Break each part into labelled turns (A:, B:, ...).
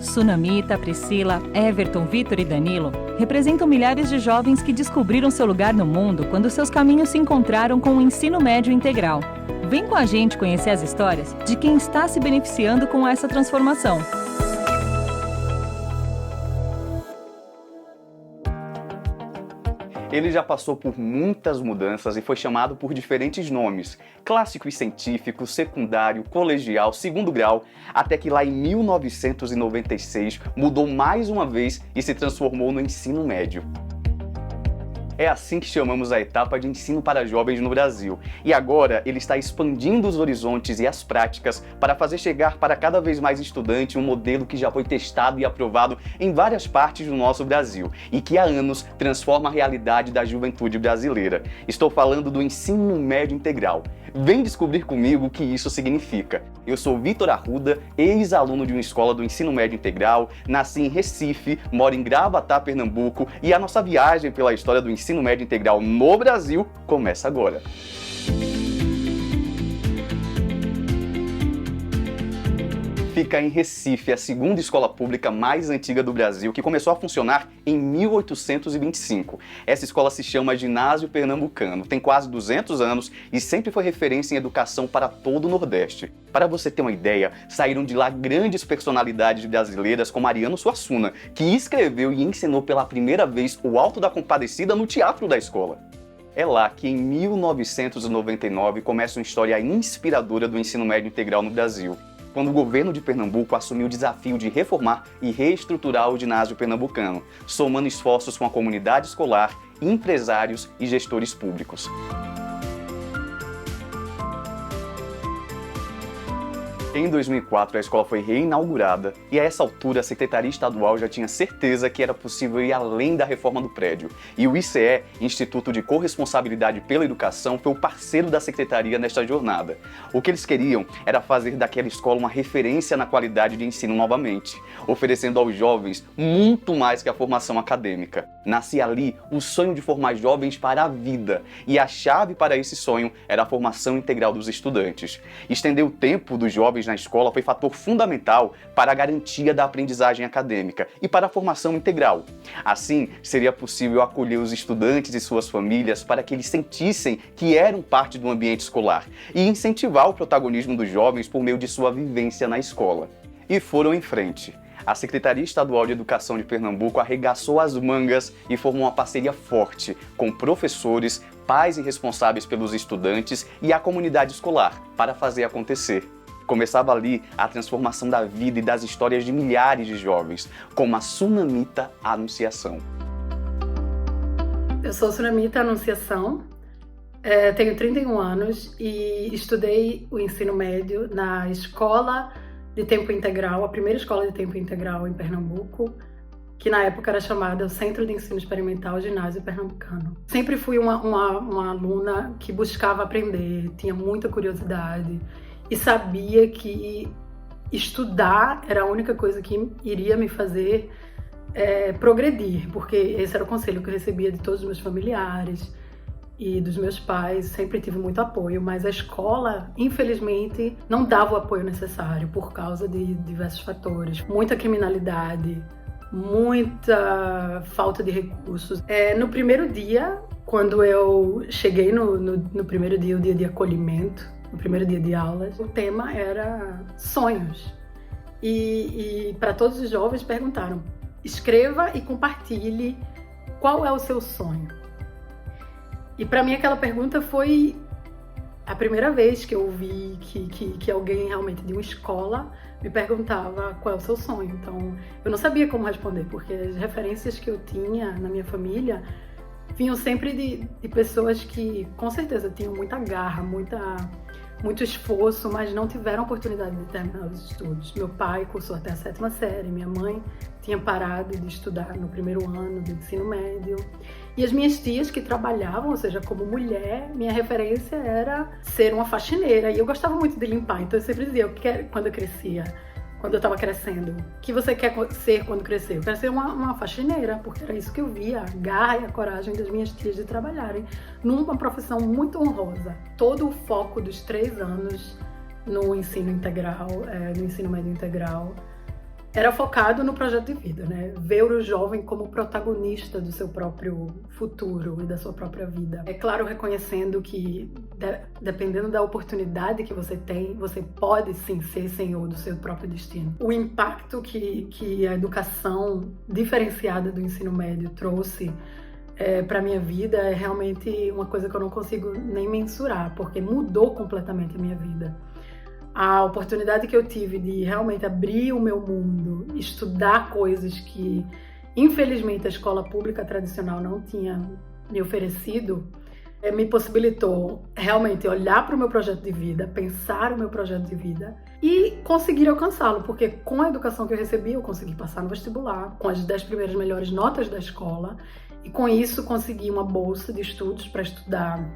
A: Sunamita, Priscila, Everton, Vitor e Danilo representam milhares de jovens que descobriram seu lugar no mundo quando seus caminhos se encontraram com o ensino médio integral. Vem com a gente conhecer as histórias de quem está se beneficiando com essa transformação.
B: Ele já passou por muitas mudanças e foi chamado por diferentes nomes: clássico e científico, secundário, colegial, segundo grau, até que lá em 1996 mudou mais uma vez e se transformou no ensino médio. É assim que chamamos a etapa de ensino para jovens no Brasil. E agora ele está expandindo os horizontes e as práticas para fazer chegar para cada vez mais estudante um modelo que já foi testado e aprovado em várias partes do nosso Brasil e que há anos transforma a realidade da juventude brasileira. Estou falando do ensino médio integral. Vem descobrir comigo o que isso significa. Eu sou Vitor Arruda, ex-aluno de uma escola do ensino médio integral, nasci em Recife, moro em Gravatá, Pernambuco, e a nossa viagem pela história do ensino médio integral no Brasil começa agora. Fica em Recife, a segunda escola pública mais antiga do Brasil, que começou a funcionar em 1825. Essa escola se chama Ginásio Pernambucano, tem quase 200 anos e sempre foi referência em educação para todo o Nordeste. Para você ter uma ideia, saíram de lá grandes personalidades brasileiras como Ariano Suassuna, que escreveu e ensinou pela primeira vez o Alto da Compadecida no teatro da escola. É lá que em 1999 começa uma história inspiradora do ensino médio integral no Brasil, quando o governo de Pernambuco assumiu o desafio de reformar e reestruturar o ginásio pernambucano, somando esforços com a comunidade escolar, empresários e gestores públicos. Em 2004, a escola foi reinaugurada e a essa altura a Secretaria Estadual já tinha certeza que era possível ir além da reforma do prédio. E o ICE, Instituto de Corresponsabilidade pela Educação, foi o parceiro da Secretaria nesta jornada. O que eles queriam era fazer daquela escola uma referência na qualidade de ensino novamente, oferecendo aos jovens muito mais que a formação acadêmica. Nascia ali o sonho de formar jovens para a vida, e a chave para esse sonho era a formação integral dos estudantes. Estender o tempo dos jovens na escola foi fator fundamental para a garantia da aprendizagem acadêmica e para a formação integral. Assim, seria possível acolher os estudantes e suas famílias para que eles sentissem que eram parte do ambiente escolar e incentivar o protagonismo dos jovens por meio de sua vivência na escola. E foram em frente. A Secretaria Estadual de Educação de Pernambuco arregaçou as mangas e formou uma parceria forte com professores, pais e responsáveis pelos estudantes e a comunidade escolar para fazer acontecer. Começava ali a transformação da vida e das histórias de milhares de jovens, como a Sunamita Anunciação.
C: Eu sou Sunamita Anunciação, tenho 31 anos e estudei o ensino médio na escola de tempo integral, a primeira escola de tempo integral em Pernambuco, que na época era chamada o Centro de Ensino Experimental Ginásio Pernambucano. Sempre fui uma aluna que buscava aprender, tinha muita curiosidade, e sabia que estudar era a única coisa que iria me fazer progredir, porque esse era o conselho que eu recebia de todos os meus familiares e dos meus pais. Sempre tive muito apoio, mas a escola, infelizmente, não dava o apoio necessário por causa de diversos fatores. Muita criminalidade, muita falta de recursos. No primeiro dia, quando eu cheguei no primeiro dia, o dia de acolhimento, no primeiro dia de aulas, o tema era sonhos. E para todos os jovens perguntaram: escreva e compartilhe qual é o seu sonho. E para mim aquela pergunta foi a primeira vez que eu ouvi que alguém realmente de uma escola me perguntava qual é o seu sonho. Então eu não sabia como responder, porque as referências que eu tinha na minha família vinham sempre de pessoas que com certeza tinham muita garra, muito esforço, mas não tiveram oportunidade de terminar os estudos. Meu pai cursou até a 7ª série, minha mãe tinha parado de estudar no primeiro ano do ensino médio. E as minhas tias que trabalhavam, ou seja, como mulher, minha referência era ser uma faxineira. E eu gostava muito de limpar, então eu sempre dizia, quando eu estava crescendo, o que você quer ser quando crescer? Eu quero ser uma faxineira, porque era isso que eu via, a garra e a coragem das minhas tias de trabalharem numa profissão muito honrosa. Todo o foco dos 3 anos no ensino integral, no ensino médio integral, era focado no projeto de vida, né? Ver o jovem como protagonista do seu próprio futuro e da sua própria vida. É claro, reconhecendo que, dependendo da oportunidade que você tem, você pode sim ser senhor do seu próprio destino. O impacto que a educação diferenciada do ensino médio trouxe para minha vida é realmente uma coisa que eu não consigo nem mensurar, porque mudou completamente a minha vida. A oportunidade que eu tive de realmente abrir o meu mundo, estudar coisas que, infelizmente, a escola pública tradicional não tinha me oferecido, me possibilitou realmente olhar para o meu projeto de vida, pensar o meu projeto de vida e conseguir alcançá-lo, porque com a educação que eu recebi, eu consegui passar no vestibular, com as 10 primeiras melhores notas da escola, e com isso consegui uma bolsa de estudos para estudar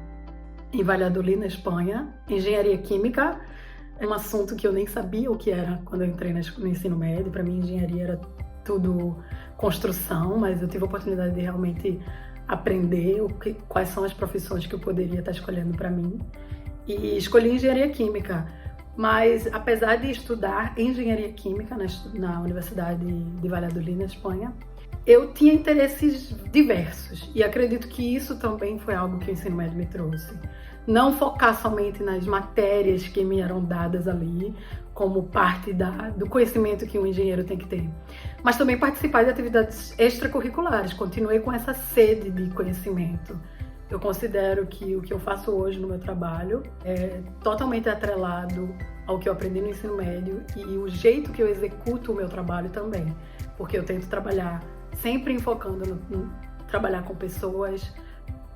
C: em Valladolid, na Espanha, engenharia química. É um assunto que eu nem sabia o que era quando eu entrei no ensino médio. Para mim, engenharia era tudo construção, mas eu tive a oportunidade de realmente aprender quais são as profissões que eu poderia estar escolhendo para mim. E escolhi engenharia química. Mas, apesar de estudar engenharia química na Universidade de Valladolid, na Espanha, eu tinha interesses diversos. E acredito que isso também foi algo que o ensino médio me trouxe. Não focar somente nas matérias que me eram dadas ali, como parte do conhecimento que um engenheiro tem que ter, mas também participar de atividades extracurriculares. Continuei com essa sede de conhecimento. Eu considero que o que eu faço hoje no meu trabalho é totalmente atrelado ao que eu aprendi no ensino médio e o jeito que eu executo o meu trabalho também, porque eu tento trabalhar sempre enfocando no trabalhar com pessoas,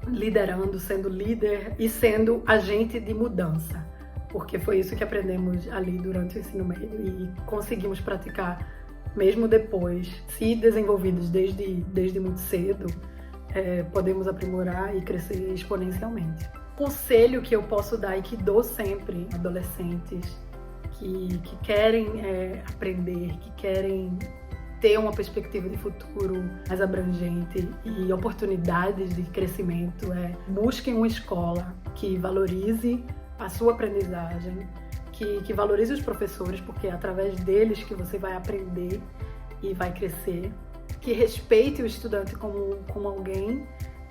C: liderando, sendo líder e sendo agente de mudança, porque foi isso que aprendemos ali durante o ensino médio e conseguimos praticar mesmo depois, se desenvolvidos desde muito cedo, podemos aprimorar e crescer exponencialmente. O conselho que eu posso dar e que dou sempre a adolescentes que querem aprender, que querem ter uma perspectiva de futuro mais abrangente e oportunidades de crescimento busquem uma escola que valorize a sua aprendizagem, que valorize os professores, porque é através deles que você vai aprender e vai crescer, que respeite o estudante como alguém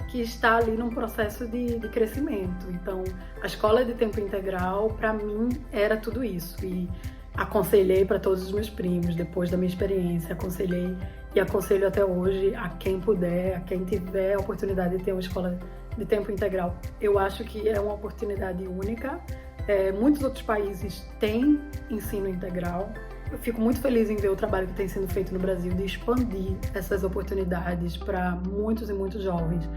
C: que está ali num processo de crescimento. Então, a escola de tempo integral, para mim, era tudo isso. E aconselhei para todos os meus primos, depois da minha experiência, aconselhei e aconselho até hoje a quem puder, a quem tiver a oportunidade de ter uma escola de tempo integral. Eu acho que é uma oportunidade única. Muitos outros países têm ensino integral. Eu fico muito feliz em ver o trabalho que tem sido feito no Brasil de expandir essas oportunidades para muitos e muitos jovens,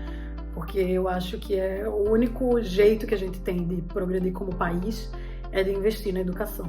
C: porque eu acho que é o único jeito que a gente tem de progredir como país é de investir na educação.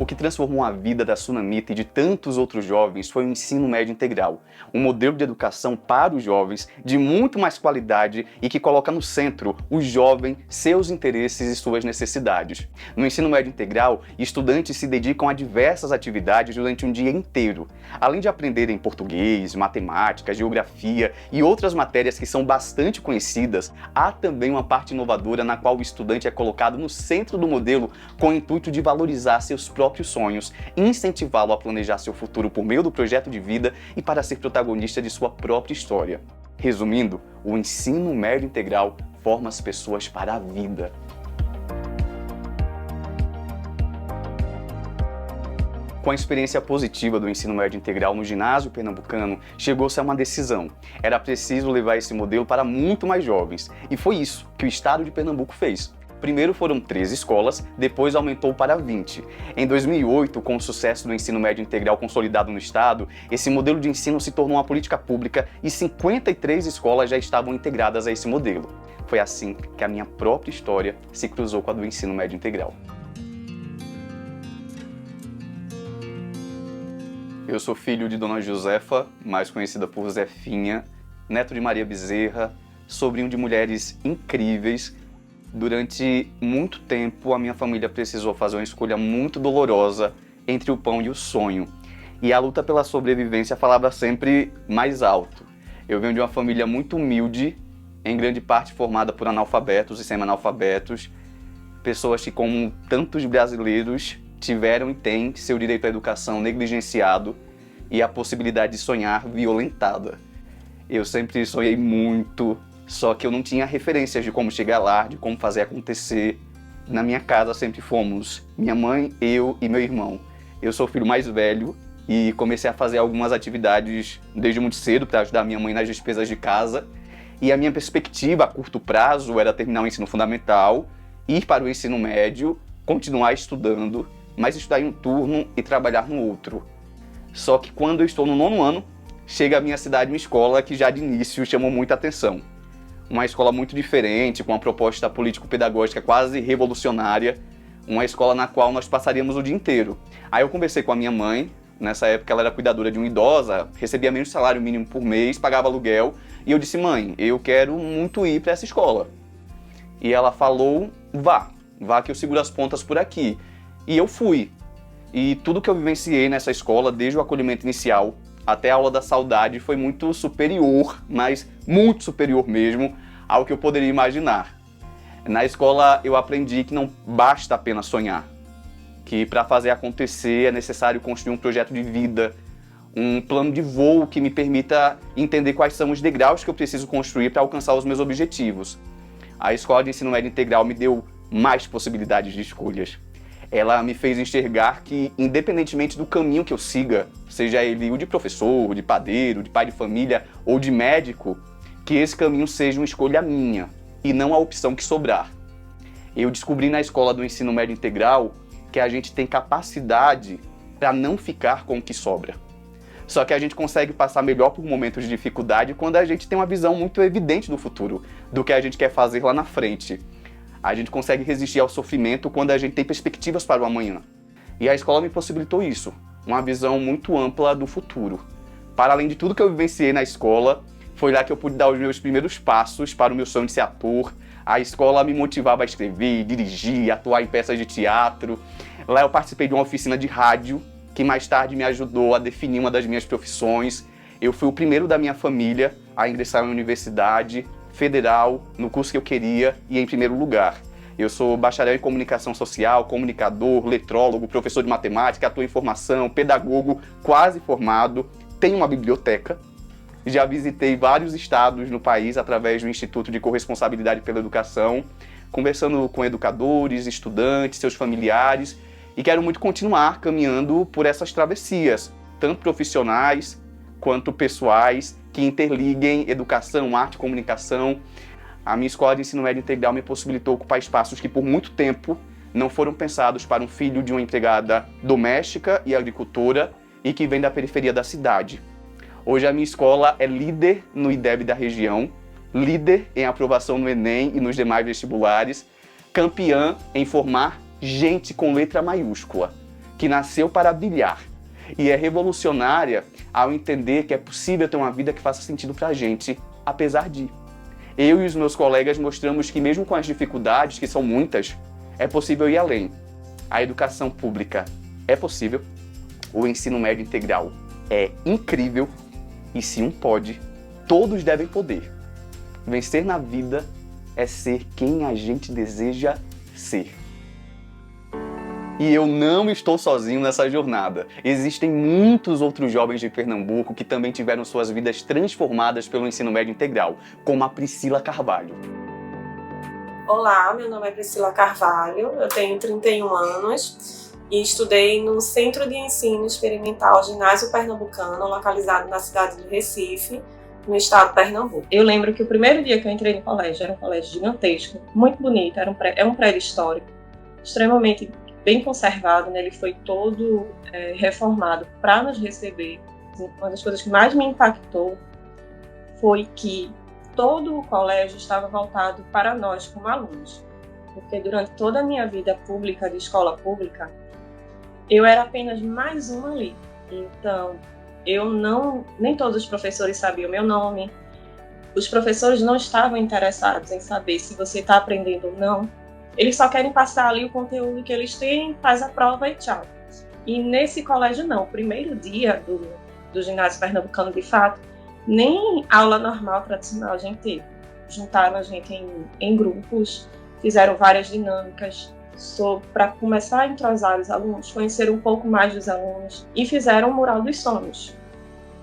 B: O que transformou a vida da Sunamita e de tantos outros jovens foi o ensino médio integral, um modelo de educação para os jovens de muito mais qualidade e que coloca no centro o jovem, seus interesses e suas necessidades. No ensino médio integral, estudantes se dedicam a diversas atividades durante um dia inteiro. Além de aprenderem português, matemática, geografia e outras matérias que são bastante conhecidas, há também uma parte inovadora na qual o estudante é colocado no centro do modelo com o intuito de valorizar seus próprios sonhos, incentivá-lo a planejar seu futuro por meio do projeto de vida e para ser protagonista de sua própria história. Resumindo, o ensino médio integral forma as pessoas para a vida. Com a experiência positiva do ensino médio integral no ginásio pernambucano, chegou-se a uma decisão. Era preciso levar esse modelo para muito mais jovens, e foi isso que o estado de Pernambuco fez. Primeiro foram 13 escolas, depois aumentou para 20. Em 2008, com o sucesso do ensino médio integral consolidado no estado, esse modelo de ensino se tornou uma política pública e 53 escolas já estavam integradas a esse modelo. Foi assim que a minha própria história se cruzou com a do ensino médio integral. Eu sou filho de Dona Josefa, mais conhecida por Zefinha, neto de Maria Bezerra, sobrinho de mulheres incríveis. Durante muito tempo, a minha família precisou fazer uma escolha muito dolorosa entre o pão e o sonho. E a luta pela sobrevivência falava sempre mais alto. Eu venho de uma família muito humilde, em grande parte formada por analfabetos e semi-analfabetos, pessoas que, como tantos brasileiros, tiveram e têm seu direito à educação negligenciado e a possibilidade de sonhar violentada. Eu sempre sonhei muito, só que eu não tinha referências de como chegar lá, de como fazer acontecer. Na minha casa sempre fomos minha mãe, eu e meu irmão. Eu sou o filho mais velho e comecei a fazer algumas atividades desde muito cedo para ajudar minha mãe nas despesas de casa. E a minha perspectiva a curto prazo era terminar o ensino fundamental, ir para o ensino médio, continuar estudando, mas estudar em um turno e trabalhar no outro. Só que quando eu estou no 9º ano, chega à minha cidade uma escola que já de início chamou muita atenção. Uma escola muito diferente, com uma proposta político-pedagógica quase revolucionária, uma escola na qual nós passaríamos o dia inteiro. Aí eu conversei com a minha mãe, nessa época ela era cuidadora de uma idosa, recebia menos salário mínimo por mês, pagava aluguel, e eu disse: mãe, eu quero muito ir para essa escola. E ela falou: vá que eu seguro as pontas por aqui. E eu fui. E tudo que eu vivenciei nessa escola, desde o acolhimento inicial até a aula da saudade, foi muito superior, mas muito superior mesmo, ao que eu poderia imaginar. Na escola eu aprendi que não basta apenas sonhar, que para fazer acontecer é necessário construir um projeto de vida, um plano de voo que me permita entender quais são os degraus que eu preciso construir para alcançar os meus objetivos. A escola de ensino médio integral me deu mais possibilidades de escolhas. Ela me fez enxergar que, independentemente do caminho que eu siga, seja ele o de professor, de padeiro, de pai de família ou de médico, que esse caminho seja uma escolha minha e não a opção que sobrar. Eu descobri na escola do ensino médio integral que a gente tem capacidade para não ficar com o que sobra. Só que a gente consegue passar melhor por momentos de dificuldade quando a gente tem uma visão muito evidente do futuro, do que a gente quer fazer lá na frente. A gente consegue resistir ao sofrimento quando a gente tem perspectivas para o amanhã. E a escola me possibilitou isso, uma visão muito ampla do futuro. Para além de tudo que eu vivenciei na escola, foi lá que eu pude dar os meus primeiros passos para o meu sonho de ser ator. A escola me motivava a escrever, dirigir, atuar em peças de teatro. Lá eu participei de uma oficina de rádio, que mais tarde me ajudou a definir uma das minhas profissões. Eu fui o primeiro da minha família a ingressar na universidade federal, no curso que eu queria e em primeiro lugar. Eu sou bacharel em comunicação social, comunicador, letrólogo, professor de matemática, atuo em formação, pedagogo quase formado, tenho uma biblioteca. Já visitei vários estados no país através do Instituto de Corresponsabilidade pela Educação, conversando com educadores, estudantes, seus familiares, e quero muito continuar caminhando por essas travessias, tanto profissionais quanto pessoais, que interliguem educação, arte e comunicação. A minha escola de ensino médio integral me possibilitou ocupar espaços que por muito tempo não foram pensados para um filho de uma empregada doméstica e agricultora e que vem da periferia da cidade. Hoje a minha escola é líder no IDEB da região, líder em aprovação no Enem e nos demais vestibulares, campeã em formar gente com letra maiúscula, que nasceu para brilhar. E é revolucionária ao entender que é possível ter uma vida que faça sentido pra gente, apesar de. Eu e os meus colegas mostramos que mesmo com as dificuldades, que são muitas, é possível ir além. A educação pública é possível, o ensino médio integral é incrível, e se um pode, todos devem poder. Vencer na vida é ser quem a gente deseja ser. E eu não estou sozinho nessa jornada. Existem muitos outros jovens de Pernambuco que também tiveram suas vidas transformadas pelo ensino médio integral, como a Priscila Carvalho.
D: Olá, meu nome é Priscila Carvalho, eu tenho 31 anos e estudei no Centro de Ensino Experimental Ginásio Pernambucano, localizado na cidade do Recife, no estado de Pernambuco. Eu lembro que o primeiro dia que eu entrei no colégio era um colégio gigantesco, muito bonito, é um prédio histórico, extremamente bem conservado, né? Ele foi todo reformado para nos receber. Uma das coisas que mais me impactou foi que todo o colégio estava voltado para nós como alunos, porque durante toda a minha vida pública, de escola pública, eu era apenas mais uma ali. Então, nem todos os professores sabiam o meu nome, os professores não estavam interessados em saber se você está aprendendo ou não. Eles só querem passar ali o conteúdo que eles têm, faz a prova e tchau. E nesse colégio não, o primeiro dia do ginásio pernambucano, de fato, nem aula normal, tradicional a gente teve. Juntaram a gente em grupos, fizeram várias dinâmicas para começar a entrosar os alunos, conhecer um pouco mais dos alunos, e fizeram o Mural dos Sonhos,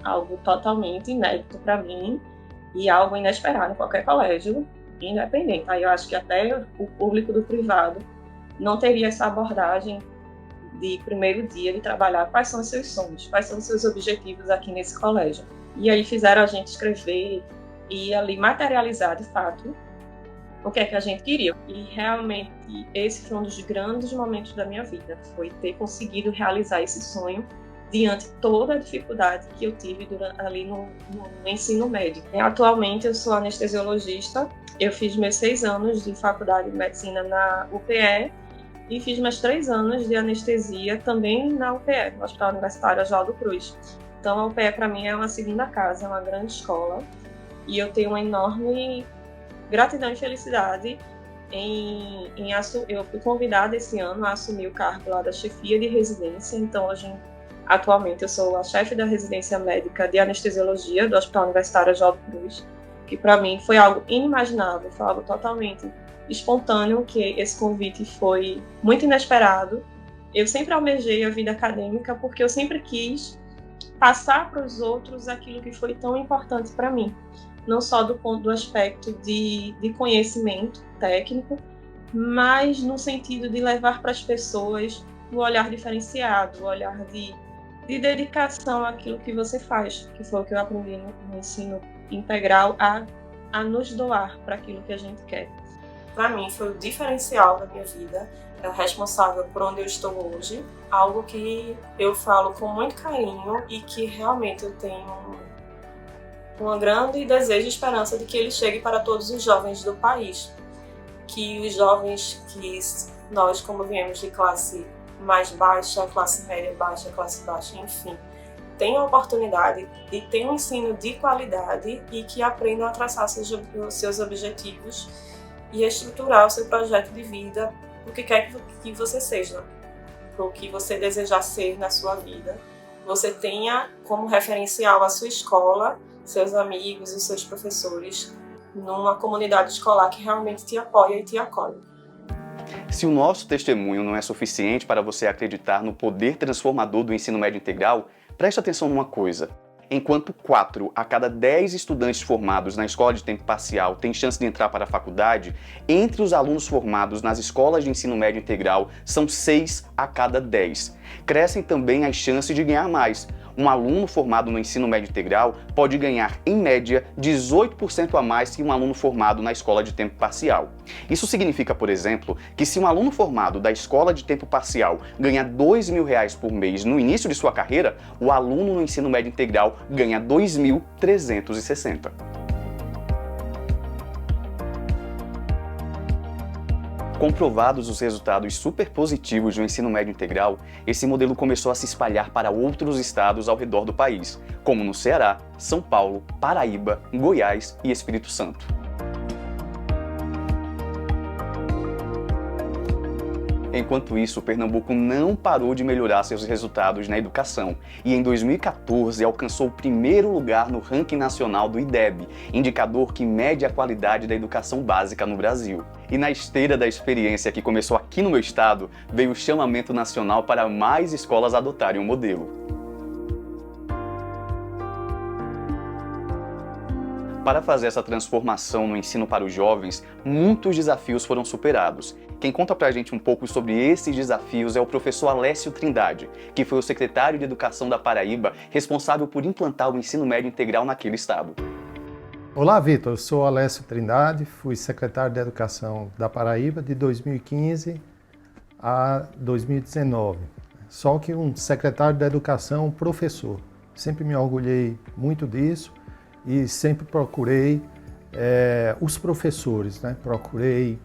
D: algo totalmente inédito para mim e algo inesperado em qualquer colégio independente. Aí eu acho que até o público do privado não teria essa abordagem de primeiro dia de trabalhar quais são os seus sonhos, quais são os seus objetivos aqui nesse colégio. E aí fizeram a gente escrever e ali materializar de fato o que é que a gente queria. E realmente esse foi um dos grandes momentos da minha vida, foi ter conseguido realizar esse sonho diante de toda a dificuldade que eu tive ali no ensino médio. Atualmente eu sou anestesiologista, eu fiz meus 6 anos de faculdade de medicina na UPE e fiz meus 3 anos de anestesia também na UPE, no Hospital Universitário Oswaldo Cruz. Então a UPE para mim é uma segunda casa, é uma grande escola, e eu tenho uma enorme gratidão e felicidade eu fui convidada esse ano a assumir o cargo lá da chefia de residência. Então atualmente eu sou a chefe da residência médica de anestesiologia do Hospital Universitário Oswaldo Cruz, que para mim foi algo inimaginável, foi algo totalmente espontâneo, que esse convite foi muito inesperado. Eu sempre almejei a vida acadêmica porque eu sempre quis passar para os outros aquilo que foi tão importante para mim, não só do aspecto de conhecimento técnico, mas no sentido de levar para as pessoas o olhar diferenciado, o olhar de dedicação àquilo que você faz, que foi o que eu aprendi no ensino integral, a nos doar para aquilo que a gente quer. Para mim foi o diferencial da minha vida, é o responsável por onde eu estou hoje, algo que eu falo com muito carinho e que realmente eu tenho um grande desejo e esperança de que ele chegue para todos os jovens do país, que os jovens que nós, como viemos de classe mais baixa, classe média baixa, classe baixa, enfim, tenham a oportunidade de ter um ensino de qualidade e que aprendam a traçar seus objetivos e a estruturar o seu projeto de vida, o que quer que você seja, o que você desejar ser na sua vida. Você tenha como referencial a sua escola, seus amigos e seus professores, numa comunidade escolar que realmente te apoia e te acolhe.
B: Se o nosso testemunho não é suficiente para você acreditar no poder transformador do ensino médio integral, preste atenção numa coisa. Enquanto 4 a cada 10 estudantes formados na escola de tempo parcial têm chance de entrar para a faculdade, entre os alunos formados nas escolas de ensino médio integral são 6 a cada 10. Crescem também as chances de ganhar mais. Um aluno formado no ensino médio integral pode ganhar, em média, 18% a mais que um aluno formado na escola de tempo parcial. Isso significa, por exemplo, que se um aluno formado da escola de tempo parcial ganha R$2.000 por mês no início de sua carreira, o aluno no ensino médio integral ganha 2.360. Comprovados os resultados super positivos do ensino médio integral, esse modelo começou a se espalhar para outros estados ao redor do país, como no Ceará, São Paulo, Paraíba, Goiás e Espírito Santo. Enquanto isso, Pernambuco não parou de melhorar seus resultados na educação e em 2014 alcançou o primeiro lugar no ranking nacional do IDEB, indicador que mede a qualidade da educação básica no Brasil. E na esteira da experiência que começou aqui no meu estado, veio o chamamento nacional para mais escolas adotarem o modelo. Para fazer essa transformação no ensino para os jovens, muitos desafios foram superados. Quem conta pra gente um pouco sobre esses desafios é o professor Alessio Trindade, que foi o secretário de Educação da Paraíba, responsável por implantar o ensino médio integral naquele estado.
E: Olá, Vitor. Eu sou Alessio Trindade, fui secretário de Educação da Paraíba de 2015 a 2019. Só que um secretário de Educação, professor. Sempre me orgulhei muito disso. E sempre procurei os professores, né? Procurei,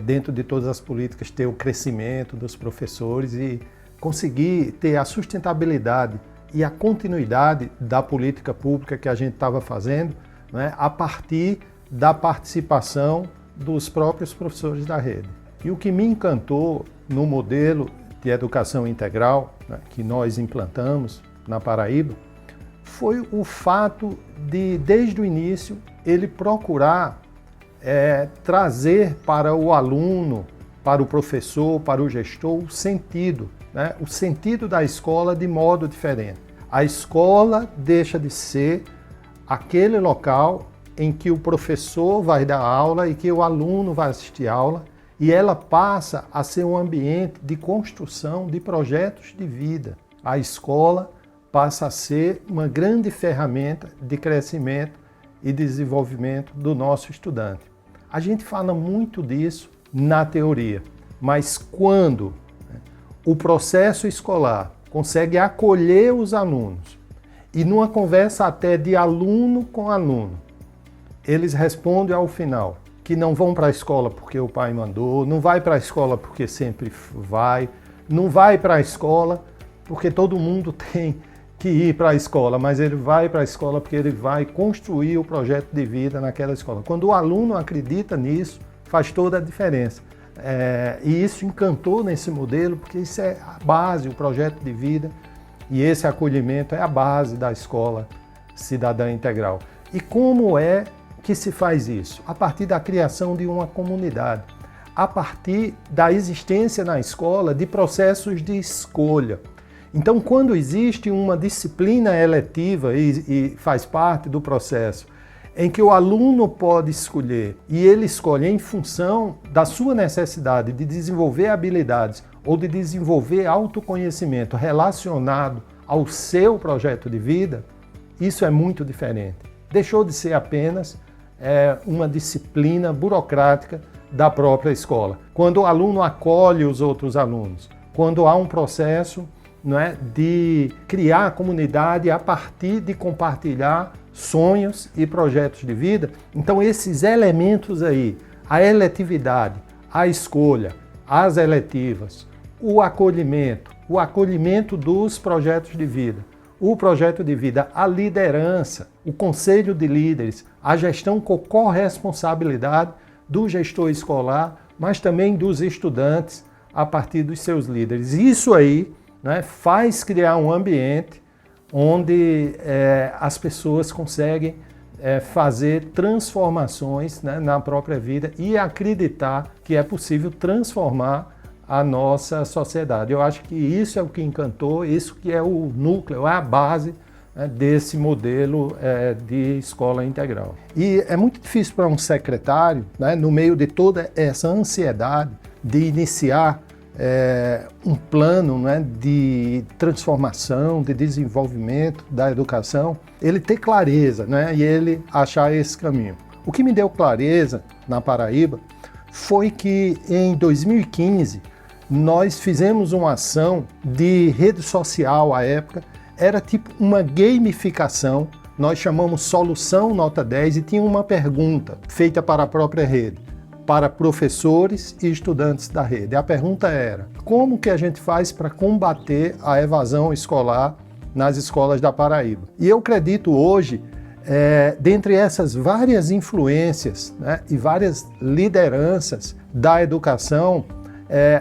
E: dentro de todas as políticas, ter o crescimento dos professores e conseguir ter a sustentabilidade e a continuidade da política pública que a gente estava fazendo, né? A partir da participação dos próprios professores da rede. E o que me encantou no modelo de educação integral, né, que nós implantamos na Paraíba, foi o fato de, desde o início, ele procurar trazer para o aluno para o professor, para o gestor, o sentido, né? O sentido da escola de modo diferente. A escola deixa de ser aquele local em que o professor vai dar aula e que o aluno vai assistir aula, e ela passa a ser um ambiente de construção de projetos de vida. A escola passa a ser uma grande ferramenta de crescimento e desenvolvimento do nosso estudante. A gente fala muito disso na teoria, mas quando o processo escolar consegue acolher os alunos e numa conversa até de aluno com aluno, eles respondem ao final que não vão para a escola porque o pai mandou, não vai para a escola porque sempre vai, não vai para a escola porque todo mundo tem que ir para a escola, mas ele vai para a escola porque ele vai construir o projeto de vida naquela escola. Quando o aluno acredita nisso, faz toda a diferença. E isso encantou nesse modelo, porque isso é a base, o projeto de vida, e esse acolhimento é a base da escola cidadã integral. E como é que se faz isso? A partir da criação de uma comunidade, a partir da existência na escola de processos de escolha. Então, quando existe uma disciplina eletiva e faz parte do processo, em que o aluno pode escolher e ele escolhe em função da sua necessidade de desenvolver habilidades ou de desenvolver autoconhecimento relacionado ao seu projeto de vida, isso é muito diferente. Deixou de ser apenas uma disciplina burocrática da própria escola. Quando o aluno acolhe os outros alunos, quando há um processo de criar a comunidade a partir de compartilhar sonhos e projetos de vida. Então esses elementos aí, a eletividade, a escolha, as eletivas, o acolhimento dos projetos de vida, o projeto de vida, a liderança, o conselho de líderes, a gestão com corresponsabilidade do gestor escolar, mas também dos estudantes a partir dos seus líderes. Isso aí faz criar um ambiente onde as pessoas conseguem fazer transformações na própria vida e acreditar que é possível transformar a nossa sociedade. Eu acho que isso é o que encantou, isso que é o núcleo, é a base desse modelo de escola integral. E é muito difícil para um secretário, no meio de toda essa ansiedade de iniciar um plano de transformação, de desenvolvimento da educação, ele ter clareza e ele achar esse caminho. O que me deu clareza na Paraíba foi que em 2015 nós fizemos uma ação de rede social à época, era tipo uma gamificação, nós chamamos Solução Nota 10 e tinha uma pergunta feita para a própria rede, para professores e estudantes da rede. A pergunta era: como que a gente faz para combater a evasão escolar nas escolas da Paraíba? E eu acredito hoje, dentre essas várias influências e várias lideranças da educação,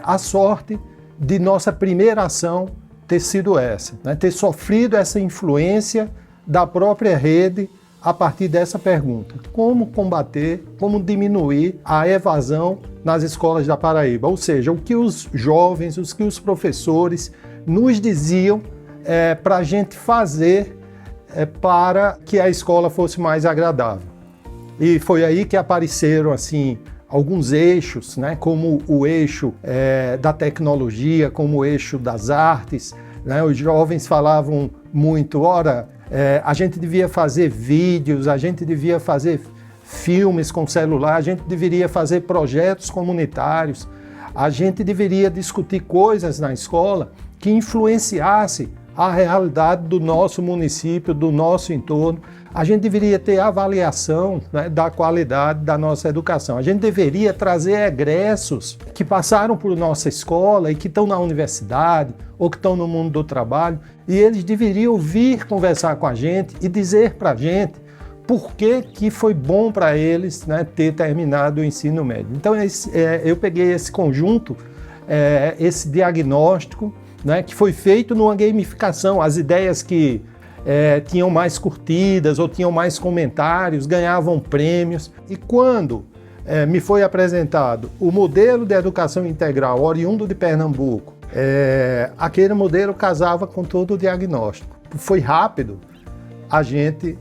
E: a sorte de nossa primeira ação ter sido essa, ter sofrido essa influência da própria rede a partir dessa pergunta: como combater, como diminuir a evasão nas escolas da Paraíba? Ou seja, o que os jovens, o que os professores nos diziam para a gente fazer para que a escola fosse mais agradável. E foi aí que apareceram assim alguns eixos, como o eixo da tecnologia, como o eixo das artes. Os jovens falavam muito: a gente devia fazer vídeos, a gente devia fazer filmes com celular, a gente deveria fazer projetos comunitários, a gente deveria discutir coisas na escola que influenciassem a realidade do nosso município, do nosso entorno. A gente deveria ter avaliação da qualidade da nossa educação. A gente deveria trazer egressos que passaram por nossa escola e que estão na universidade ou que estão no mundo do trabalho, e eles deveriam vir conversar com a gente e dizer para a gente por que foi bom para eles ter terminado o ensino médio. Então eu peguei esse conjunto, esse diagnóstico, que foi feito numa gamificação. As ideias que tinham mais curtidas ou tinham mais comentários ganhavam prêmios. E quando me foi apresentado o modelo de educação integral oriundo de Pernambuco. Aquele modelo casava com todo o diagnóstico. Foi rápido a gente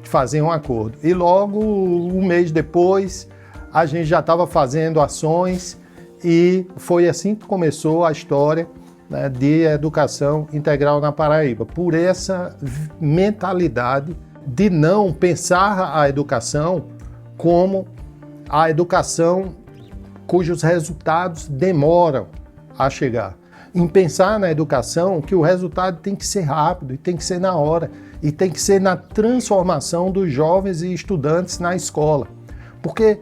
E: fazer um acordo. E logo, um mês depois, a gente já estava fazendo ações e foi assim que começou a história, né, de educação integral na Paraíba, por essa mentalidade de não pensar a educação como a educação cujos resultados demoram a chegar. Em pensar na educação que o resultado tem que ser rápido e tem que ser na hora e tem que ser na transformação dos jovens e estudantes na escola. Porque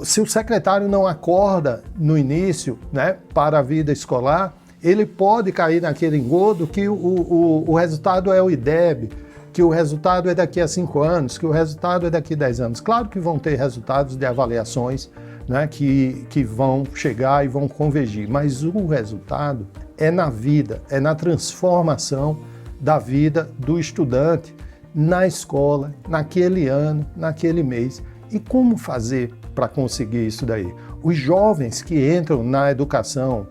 E: se o secretário não acorda no início, né, para a vida escolar, ele pode cair naquele engodo que o resultado é o IDEB, que o resultado é daqui a 5 anos, que o resultado é daqui a 10 anos. Claro que vão ter resultados de avaliações, né, que vão chegar e vão convergir, mas o resultado é na vida, é na transformação da vida do estudante na escola, naquele ano, naquele mês. E como fazer para conseguir isso daí? Os jovens que entram na educação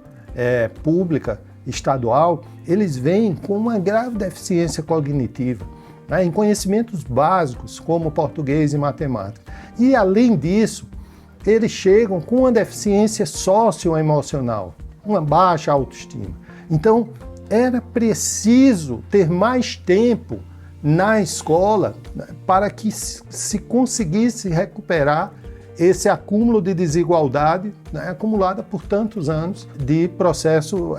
E: pública, estadual, eles vêm com uma grave deficiência cognitiva, né, em conhecimentos básicos como português e matemática. E além disso, eles chegam com uma deficiência socioemocional, uma baixa autoestima. Então, era preciso ter mais tempo na escola, né, para que se conseguisse recuperar esse acúmulo de desigualdade, né, acumulada por tantos anos de processo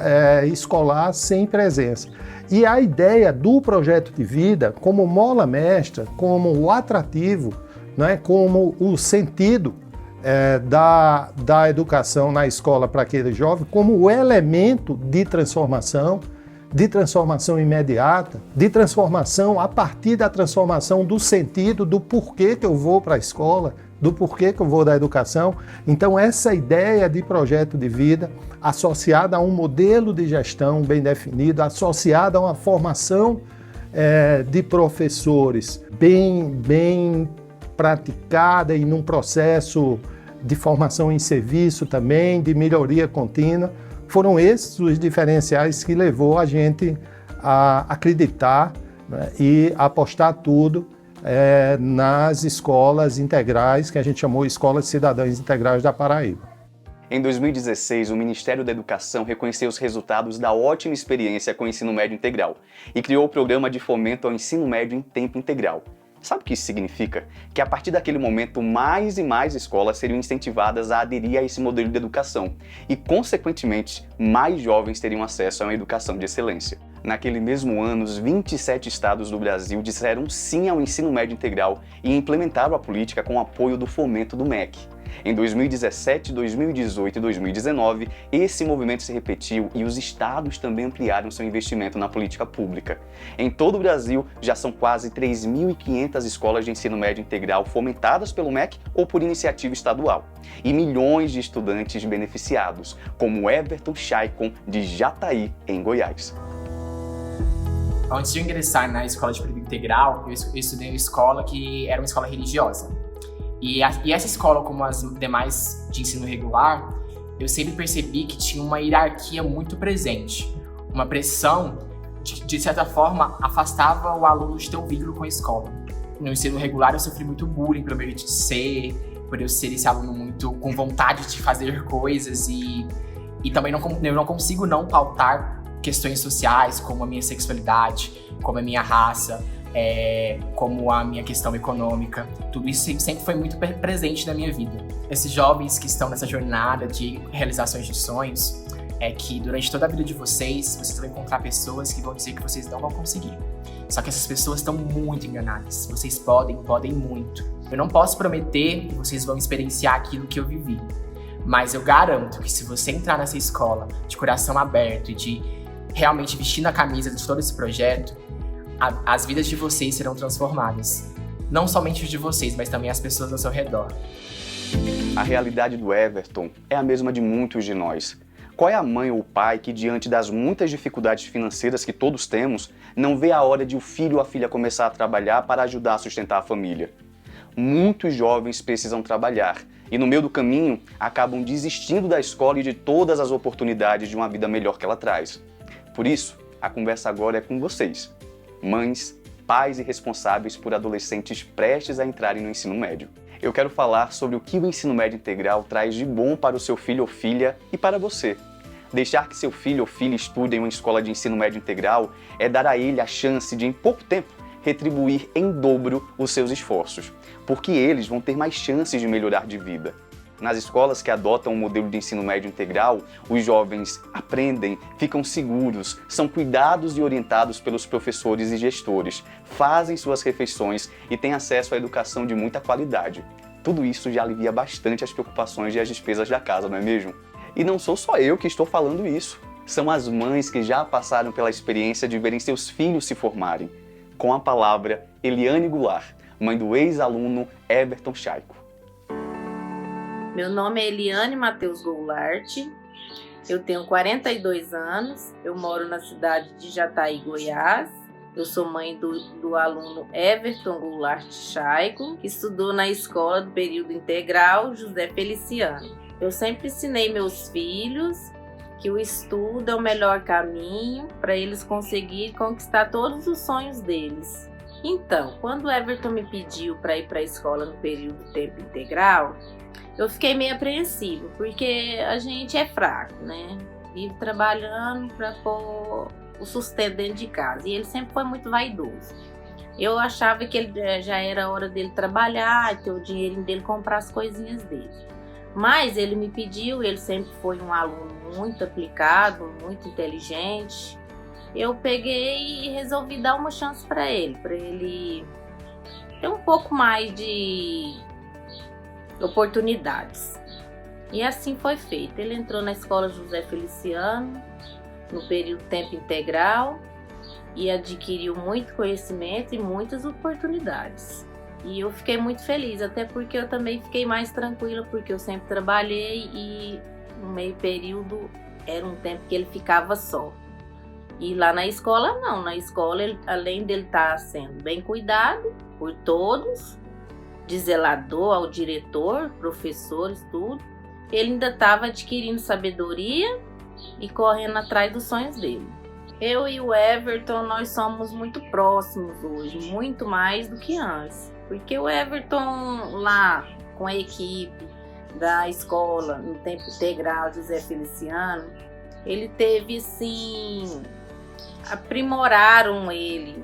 E: escolar sem presença. E a ideia do projeto de vida como mola mestra, como o atrativo, né, como o sentido da educação na escola para aquele jovem, como o elemento de transformação imediata, de transformação a partir da transformação do sentido, do porquê que eu vou para a escola, do porquê que eu vou da educação. Então, essa ideia de projeto de vida, associada a um modelo de gestão bem definido, associada a uma formação de professores bem praticada e num processo de formação em serviço também, de melhoria contínua, foram esses os diferenciais que levou a gente a acreditar, né, e apostar tudo nas escolas integrais, que a gente chamou Escolas Cidadãs Integrais da Paraíba.
B: Em 2016, o Ministério da Educação reconheceu os resultados da ótima experiência com o ensino médio integral e criou o Programa de Fomento ao Ensino Médio em Tempo Integral. Sabe o que isso significa? Que a partir daquele momento, mais e mais escolas seriam incentivadas a aderir a esse modelo de educação e, consequentemente, mais jovens teriam acesso a uma educação de excelência. Naquele mesmo ano, os 27 estados do Brasil disseram sim ao ensino médio integral e implementaram a política com o apoio do fomento do MEC. Em 2017, 2018 e 2019, esse movimento se repetiu e os estados também ampliaram seu investimento na política pública. Em todo o Brasil, já são quase 3.500 escolas de ensino médio integral fomentadas pelo MEC ou por iniciativa estadual, e milhões de estudantes beneficiados, como Everton Chaicon, de Jataí, em Goiás.
F: Antes de ingressar na escola de período integral, eu estudei uma escola que era uma escola religiosa. E essa escola, como as demais de ensino regular, eu sempre percebi que tinha uma hierarquia muito presente. Uma pressão, de certa forma, afastava o aluno de ter um vínculo com a escola. No ensino regular, eu sofri muito bullying por eu ser esse aluno muito com vontade de fazer coisas e também eu não consigo não pautar questões sociais, como a minha sexualidade, como a minha raça, como a minha questão econômica. Tudo isso sempre foi muito presente na minha vida. Esses jovens que estão nessa jornada de realizações de sonhos, que durante toda a vida de vocês vão encontrar pessoas que vão dizer que vocês não vão conseguir. Só que essas pessoas estão muito enganadas. Vocês podem muito. Eu não posso prometer que vocês vão experienciar aquilo que eu vivi. Mas eu garanto que se você entrar nessa escola de coração aberto e de realmente vestir a camisa de todo esse projeto, as vidas de vocês serão transformadas. Não somente os de vocês, mas também as pessoas ao seu redor.
B: A realidade do Everton é a mesma de muitos de nós. Qual é a mãe ou o pai que, diante das muitas dificuldades financeiras que todos temos, não vê a hora de o filho ou a filha começar a trabalhar para ajudar a sustentar a família? muitos jovens precisam trabalhar e no meio do caminho acabam desistindo da escola e de todas as oportunidades de uma vida melhor que ela traz. Por isso, a conversa agora é com vocês, mães, pais e responsáveis por adolescentes prestes a entrarem no ensino médio. Eu quero falar sobre o que o ensino médio integral traz de bom para o seu filho ou filha e para você. Deixar que seu filho ou filha estude em uma escola de ensino médio integral é dar a ele a chance de, em pouco tempo, retribuir em dobro os seus esforços, porque eles vão ter mais chances de melhorar de vida. Nas escolas que adotam o modelo de ensino médio integral, os jovens aprendem, ficam seguros, são cuidados e orientados pelos professores e gestores, fazem suas refeições e têm acesso à educação de muita qualidade. Tudo isso já alivia bastante as preocupações e as despesas da casa, não é mesmo? E não sou só eu que estou falando isso. São as mães que já passaram pela experiência de verem seus filhos se formarem. Com a palavra, Eliane Goulart, mãe do ex-aluno Everton Chaico.
G: Meu nome é Eliane Matheus Goulart, eu tenho 42 anos, eu moro na cidade de Jataí, Goiás. Eu sou mãe do aluno Everton Goulart Chaico, que estudou na escola do período integral José Feliciano. Eu sempre ensinei meus filhos que o estudo é o melhor caminho para eles conseguirem conquistar todos os sonhos deles. Então, quando o Everton me pediu para ir para a escola no período tempo integral, eu fiquei meio apreensiva, porque a gente é fraco, né? Vive trabalhando para pôr o sustento dentro de casa. E ele sempre foi muito vaidoso. Eu achava que ele já era hora dele trabalhar, ter o dinheirinho dele, comprar as coisinhas dele. Mas ele me pediu, ele sempre foi um aluno muito aplicado, muito inteligente. Eu peguei e resolvi dar uma chance para ele ter um pouco mais de oportunidades. E assim foi feito. Ele entrou na escola José Feliciano, no período tempo integral, e adquiriu muito conhecimento e muitas oportunidades. E eu fiquei muito feliz, até porque eu também fiquei mais tranquila, porque eu sempre trabalhei e no meio período era um tempo que ele ficava só. E lá na escola não, na escola ele, além dele estar sendo bem cuidado por todos, de zelador ao diretor, professores, tudo, ele ainda estava adquirindo sabedoria e correndo atrás dos sonhos dele. Eu e o Everton, nós somos muito próximos hoje, muito mais do que antes. Porque o Everton lá com a equipe da escola no tempo integral José Feliciano, ele teve sim, aprimoraram ele.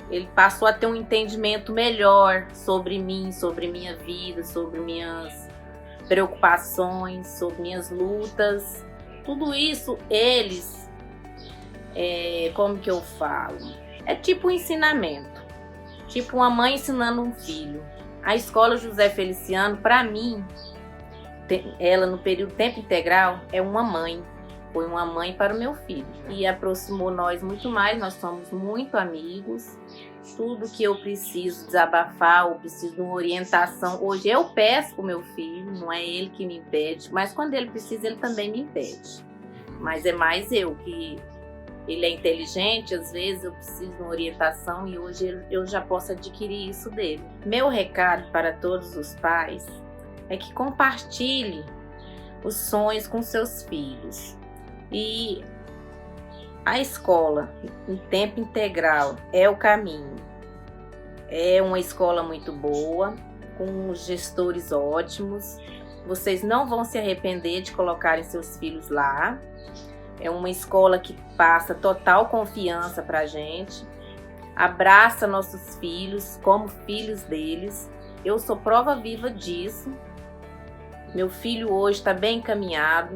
G: Ele passou a ter um entendimento melhor sobre mim, sobre minha vida, sobre minhas preocupações, sobre minhas lutas. Tudo isso eles, como que eu falo? É tipo um ensinamento. Tipo uma mãe ensinando um filho. A escola José Feliciano, para mim, ela no período tempo integral é uma mãe. Foi uma mãe para o meu filho. E aproximou nós muito mais, nós somos muito amigos. Tudo que eu preciso desabafar, eu preciso de uma orientação. Hoje eu peço para o meu filho, não é ele que me impede. Mas quando ele precisa, ele também me impede. Mas é mais eu que... Ele é inteligente, às vezes eu preciso de uma orientação e hoje eu já posso adquirir isso dele. Meu recado para todos os pais é que compartilhe os sonhos com seus filhos. E a escola em tempo integral é o caminho. É uma escola muito boa, com gestores ótimos. Vocês não vão se arrepender de colocarem seus filhos lá. É uma escola que passa total confiança pra gente, abraça nossos filhos como filhos deles. Eu sou prova viva disso. Meu filho hoje está bem encaminhado,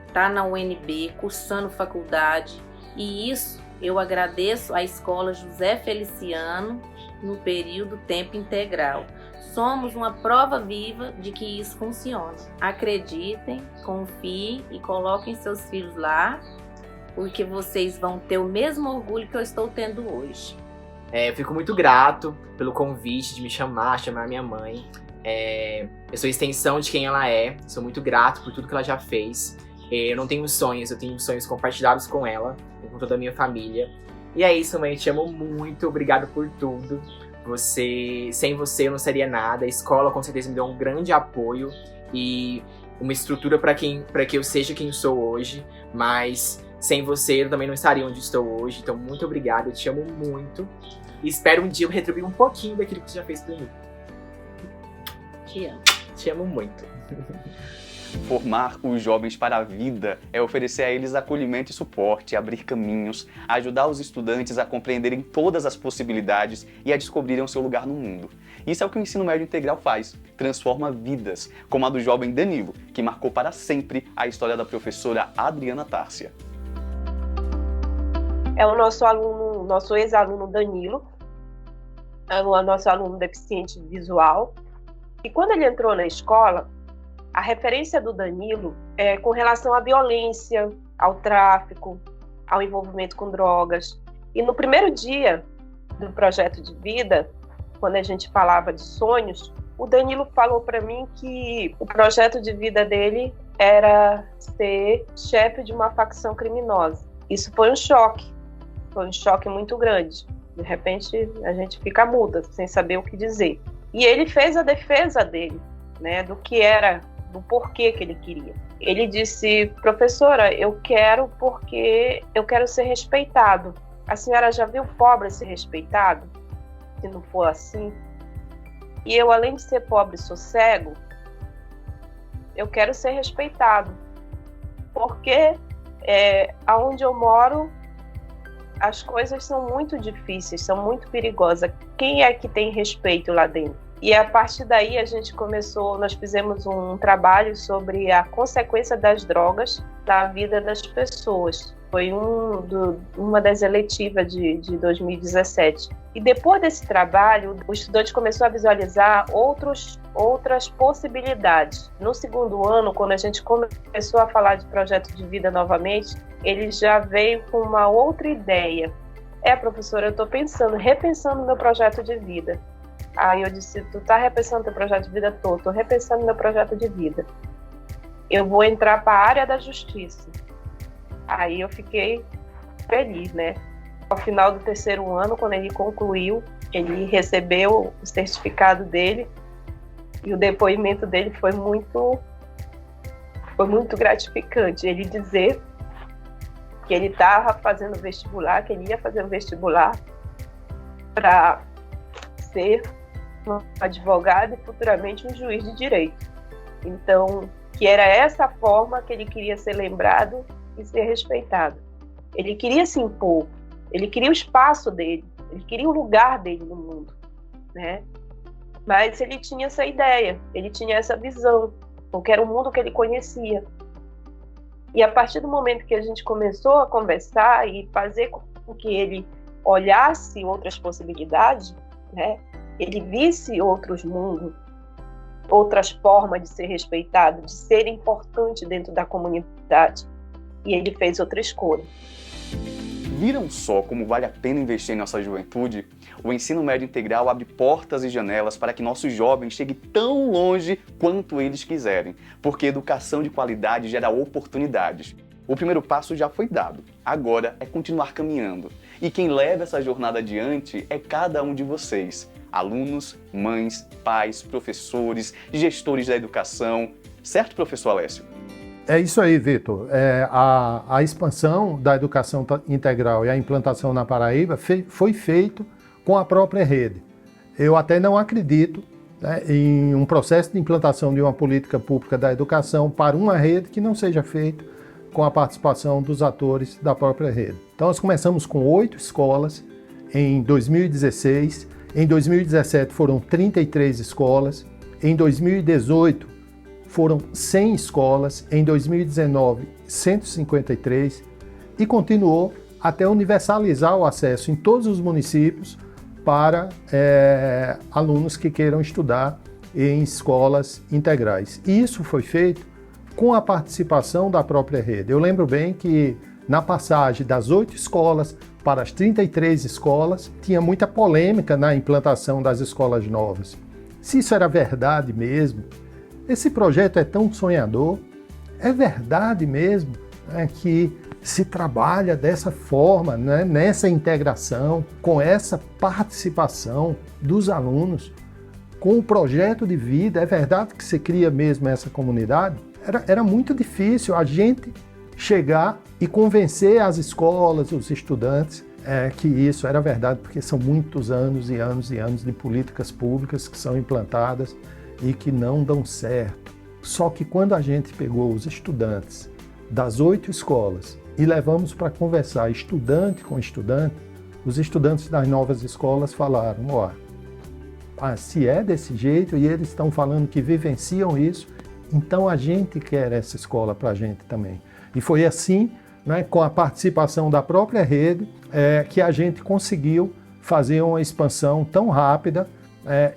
G: está na UNB, cursando faculdade. E isso eu agradeço à escola José Feliciano no período tempo integral. Somos uma prova viva de que isso funciona. Acreditem, confiem e coloquem seus filhos lá, porque vocês vão ter o mesmo orgulho que eu estou tendo hoje.
F: Eu fico muito grato pelo convite de me chamar minha mãe. Eu sou extensão de quem ela é, sou muito grato por tudo que ela já fez. Eu não tenho sonhos, eu tenho sonhos compartilhados com ela, com toda a minha família. E é isso, mãe, eu te amo muito, obrigado por tudo. Sem você eu não seria nada. A escola com certeza me deu um grande apoio e uma estrutura para que eu seja quem sou hoje, mas sem você eu também não estaria onde estou hoje. Então, muito obrigado, eu te amo muito. E espero um dia eu retribuir um pouquinho daquilo que você já fez por mim.
G: Te amo.
F: Te amo muito.
B: Formar os jovens para a vida é oferecer a eles acolhimento e suporte, abrir caminhos, ajudar os estudantes a compreenderem todas as possibilidades e a descobrirem o seu lugar no mundo. Isso é o que o ensino médio integral faz, transforma vidas, como a do jovem Danilo, que marcou para sempre a história da professora Adriana Tárcia.
D: É o nosso ex-aluno Danilo, é o nosso aluno deficiente visual, e quando ele entrou na escola, a referência do Danilo é com relação à violência, ao tráfico, ao envolvimento com drogas. E no primeiro dia do projeto de vida, quando a gente falava de sonhos, o Danilo falou para mim que o projeto de vida dele era ser chefe de uma facção criminosa. Isso foi um choque muito grande. De repente, a gente fica muda, sem saber o que dizer. E ele fez a defesa dele, né, do que era, do porquê que ele queria. Ele disse: professora, eu quero porque eu quero ser respeitado. A senhora já viu pobre ser respeitado? Se não for assim. E eu, além de ser pobre, sou cego. Eu quero ser respeitado. Porque aonde eu moro, as coisas são muito difíceis, são muito perigosas. Quem é que tem respeito lá dentro? E a partir daí nós fizemos um trabalho sobre a consequência das drogas na vida das pessoas. Foi uma das eletivas de 2017. E depois desse trabalho, o estudante começou a visualizar outras possibilidades. No segundo ano, quando a gente começou a falar de projeto de vida novamente, ele já veio com uma outra ideia. Professora, eu estou repensando meu projeto de vida. Aí eu disse: tu tá repensando teu projeto de vida todo? Tô repensando meu projeto de vida. Eu vou entrar para a área da justiça. Aí eu fiquei feliz, né? Ao final do terceiro ano, quando ele concluiu, ele recebeu o certificado dele e o depoimento dele foi muito gratificante. Ele dizer que ele estava fazendo vestibular, que ele ia fazer um vestibular para ser um advogado e futuramente um juiz de direito. Então, que era essa forma que ele queria ser lembrado e ser respeitado. Ele queria se impor, ele queria o espaço dele, ele queria o lugar dele no mundo, né? Mas ele tinha essa ideia, ele tinha essa visão, porque era o mundo que ele conhecia. E a partir do momento que a gente começou a conversar e fazer com que ele olhasse outras possibilidades, né? Ele visse outros mundos, outras formas de ser respeitado, de ser importante dentro da comunidade. E ele fez outra escolha.
B: Viram só como vale a pena investir em nossa juventude? O ensino médio integral abre portas e janelas para que nossos jovens cheguem tão longe quanto eles quiserem, porque educação de qualidade gera oportunidades. O primeiro passo já foi dado, agora é continuar caminhando. E quem leva essa jornada adiante é cada um de vocês. Alunos, mães, pais, professores, gestores da educação. Certo, professor Alessio?
E: É isso aí, Vitor. A expansão da educação integral e a implantação na Paraíba foi feito com a própria rede. Eu até não acredito, né, em um processo de implantação de uma política pública da educação para uma rede que não seja feito com a participação dos atores da própria rede. Então, nós começamos com 8 escolas em 2016. Em 2017 foram 33 escolas. Em 2018 foram 100 escolas. Em 2019, 153. E continuou até universalizar o acesso em todos os municípios para alunos que queiram estudar em escolas integrais. E isso foi feito com a participação da própria rede. Eu lembro bem que na passagem das 8 escolas para as 33 escolas, tinha muita polêmica na implantação das escolas novas. Se isso era verdade mesmo, esse projeto é tão sonhador, é verdade mesmo, né, que se trabalha dessa forma, né? Nessa integração, com essa participação dos alunos, com o projeto de vida. É verdade que você cria mesmo essa comunidade? Era muito difícil a gente chegar e convencer as escolas, os estudantes, que isso era verdade, porque são muitos anos e anos e anos de políticas públicas que são implantadas e que não dão certo. Só que quando a gente pegou os estudantes das 8 escolas e levamos para conversar estudante com estudante, os estudantes das novas escolas falaram, se é desse jeito e eles estão falando que vivenciam isso, então a gente quer essa escola para a gente também. E foi assim, né, com a participação da própria rede, que a gente conseguiu fazer uma expansão tão rápida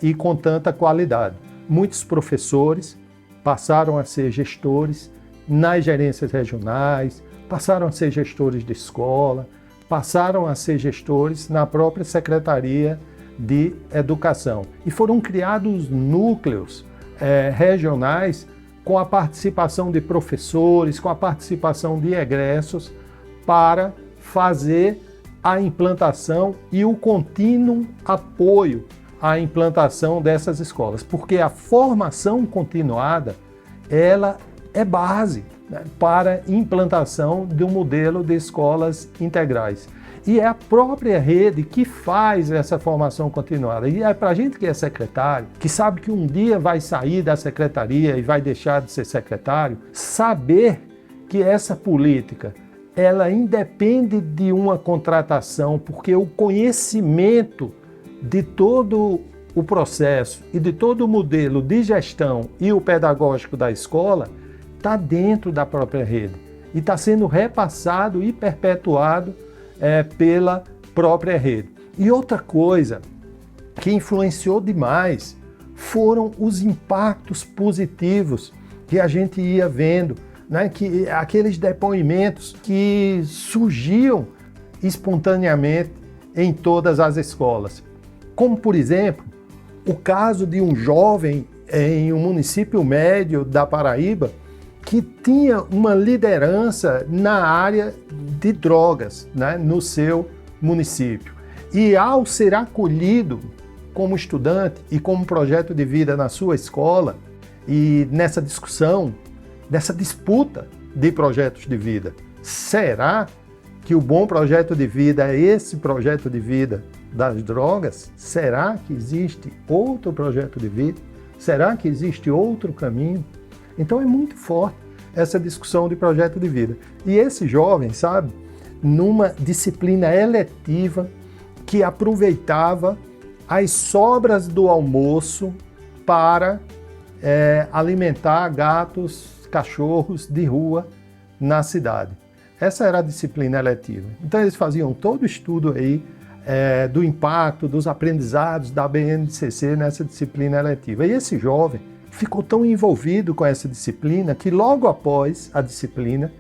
E: e com tanta qualidade. Muitos professores passaram a ser gestores nas gerências regionais, passaram a ser gestores de escola, passaram a ser gestores na própria Secretaria de Educação. E foram criados núcleos regionais com a participação de professores, com a participação de egressos, para fazer a implantação e o contínuo apoio à implantação dessas escolas. Porque a formação continuada, ela é base, né, para implantação de um modelo de escolas integrais. E é a própria rede que faz essa formação continuada. E é para a gente que é secretário, que sabe que um dia vai sair da secretaria e vai deixar de ser secretário, saber que essa política, ela independe de uma contratação, porque o conhecimento de todo o processo e de todo o modelo de gestão e o pedagógico da escola está dentro da própria rede e está sendo repassado e perpetuado pela própria rede. E outra coisa que influenciou demais foram os impactos positivos que a gente ia vendo, né? Que aqueles depoimentos que surgiam espontaneamente em todas as escolas. Como, por exemplo, o caso de um jovem em um município médio da Paraíba que tinha uma liderança na área de drogas, né, no seu município. E ao ser acolhido como estudante e como projeto de vida na sua escola, e nessa discussão, nessa disputa de projetos de vida, será que o bom projeto de vida é esse projeto de vida das drogas? Será que existe outro projeto de vida? Será que existe outro caminho? Então é muito forte essa discussão de projeto de vida. E esse jovem, sabe, numa disciplina eletiva que aproveitava as sobras do almoço para alimentar gatos, cachorros de rua na cidade. Essa era a disciplina eletiva. Então eles faziam todo o estudo aí do impacto, dos aprendizados da BNCC nessa disciplina eletiva. E esse jovem ficou tão envolvido com essa disciplina que logo após a disciplina,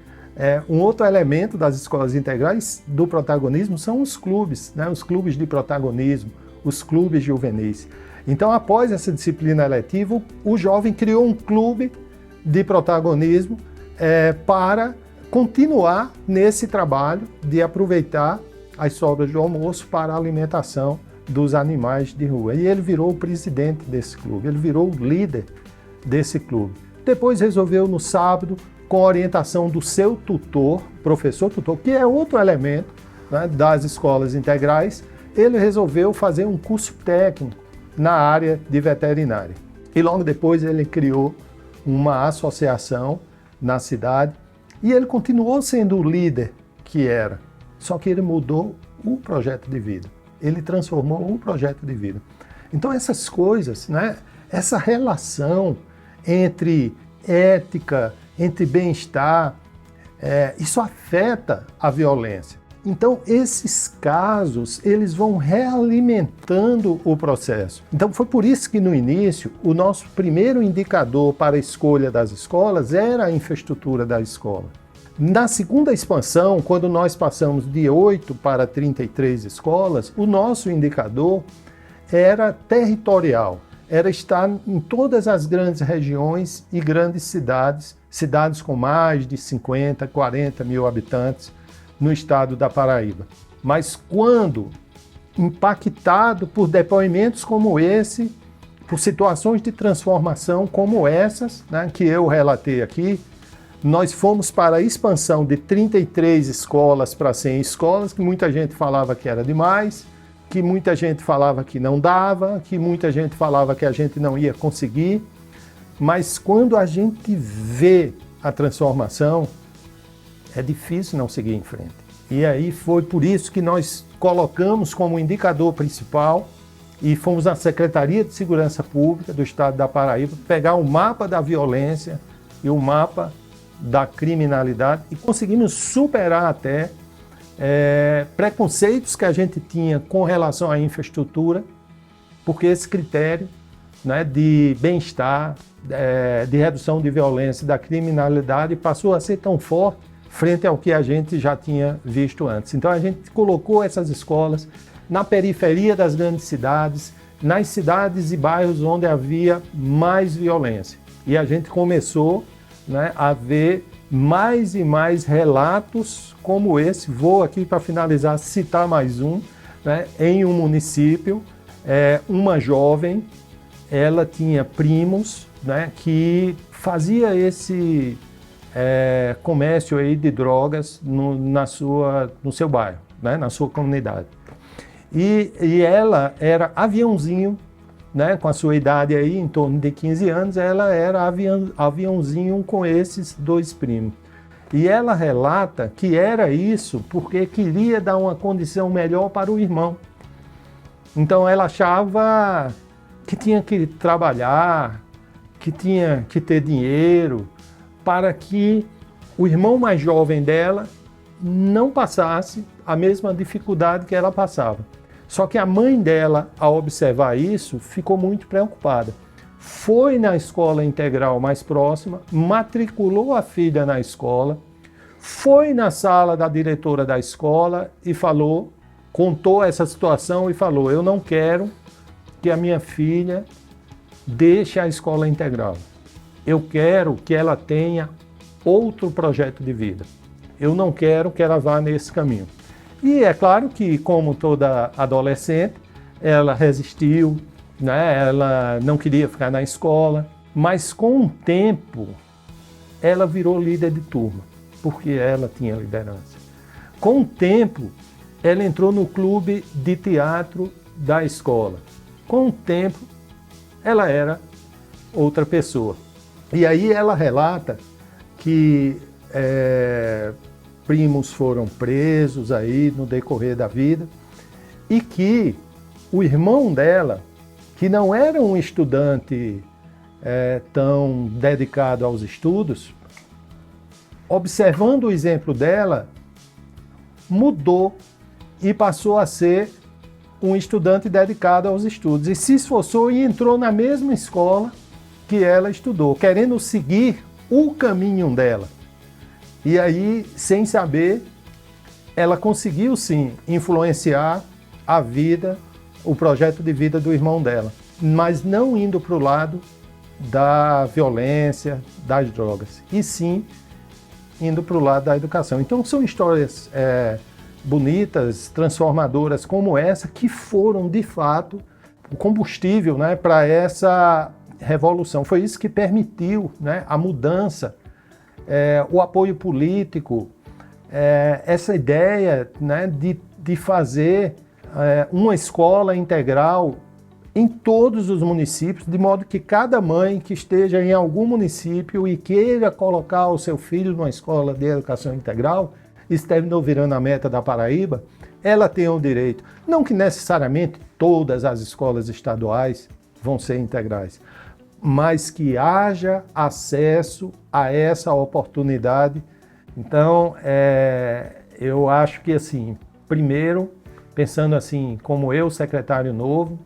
E: um outro elemento das escolas integrais do protagonismo são os clubes, né? Os clubes de protagonismo, os clubes juvenis. Então, após essa disciplina eletiva, o jovem criou um clube de protagonismo para continuar nesse trabalho de aproveitar as sobras do almoço para a alimentação dos animais de rua. E ele virou o presidente desse clube, ele virou o líder desse clube. Depois resolveu no sábado, com a orientação do seu tutor, professor tutor, que é outro elemento, né, das escolas integrais, ele resolveu fazer um curso técnico na área de veterinária. E logo depois ele criou uma associação na cidade e ele continuou sendo o líder que era, só que ele mudou o projeto de vida. Ele transformou o projeto de vida. Então essas coisas, né, essa relação entre ética, entre bem-estar, isso afeta a violência. Então esses casos, eles vão realimentando o processo. Então foi por isso que no início, o nosso primeiro indicador para a escolha das escolas era a infraestrutura da escola. Na segunda expansão, quando nós passamos de 8 para 33 escolas, o nosso indicador era territorial, era estar em todas as grandes regiões e grandes cidades, cidades com mais de 50, 40 mil habitantes, no estado da Paraíba. Mas quando impactado por depoimentos como esse, por situações de transformação como essas, né, que eu relatei aqui, nós fomos para a expansão de 33 escolas para 100 escolas, que muita gente falava que era demais, que muita gente falava que não dava, que muita gente falava que a gente não ia conseguir. Mas quando a gente vê a transformação, é difícil não seguir em frente. E aí foi por isso que nós colocamos como indicador principal e fomos na Secretaria de Segurança Pública do Estado da Paraíba pegar o mapa da violência e o mapa da criminalidade e conseguimos superar até preconceitos que a gente tinha com relação à infraestrutura, porque esse critério, né, de bem-estar, de redução de violência e da criminalidade passou a ser tão forte frente ao que a gente já tinha visto antes. Então a gente colocou essas escolas na periferia das grandes cidades, nas cidades e bairros onde havia mais violência. E a gente começou, né, a ver mais e mais relatos como esse. Vou aqui, para finalizar, citar mais um, né, em um município, uma jovem, ela tinha primos, né, que fazia esse comércio aí de drogas no seu bairro, né, na sua comunidade. E ela era aviãozinho, né, com a sua idade aí, em torno de 15 anos, ela era aviãozinho com esses dois primos. E ela relata que era isso porque queria dar uma condição melhor para o irmão. Então ela achava que tinha que trabalhar, que tinha que ter dinheiro, para que o irmão mais jovem dela não passasse a mesma dificuldade que ela passava. Só que a mãe dela, ao observar isso, ficou muito preocupada. Foi na escola integral mais próxima, matriculou a filha na escola, foi na sala da diretora da escola e falou, contou essa situação e falou: eu não quero que a minha filha deixe a escola integral. Eu quero que ela tenha outro projeto de vida. Eu não quero que ela vá nesse caminho. E é claro que, como toda adolescente, ela resistiu, né? Ela não queria ficar na escola, mas com o tempo ela virou líder de turma, porque ela tinha liderança. Com o tempo, ela entrou no clube de teatro da escola. Com o tempo, ela era outra pessoa. E aí ela relata que primos foram presos aí no decorrer da vida e que o irmão dela, que não era um estudante tão dedicado aos estudos, observando o exemplo dela, mudou e passou a ser um estudante dedicado aos estudos e se esforçou e entrou na mesma escola que ela estudou, querendo seguir o caminho dela. E aí, sem saber, ela conseguiu sim influenciar a vida, o projeto de vida do irmão dela, mas não indo para o lado da violência, das drogas, e sim indo para o lado da educação. Então são histórias bonitas, transformadoras como essa, que foram de fato o combustível, né, para essa revolução. Foi isso que permitiu, né, a mudança, o apoio político, essa ideia, né, de fazer uma escola integral em todos os municípios, de modo que cada mãe que esteja em algum município e queira colocar o seu filho numa escola de educação integral, terminou virando a meta da Paraíba, ela tem o direito. Não que necessariamente todas as escolas estaduais vão ser integrais, mas que haja acesso a essa oportunidade. Então, eu acho que, assim, primeiro, pensando assim, como eu, secretário novo,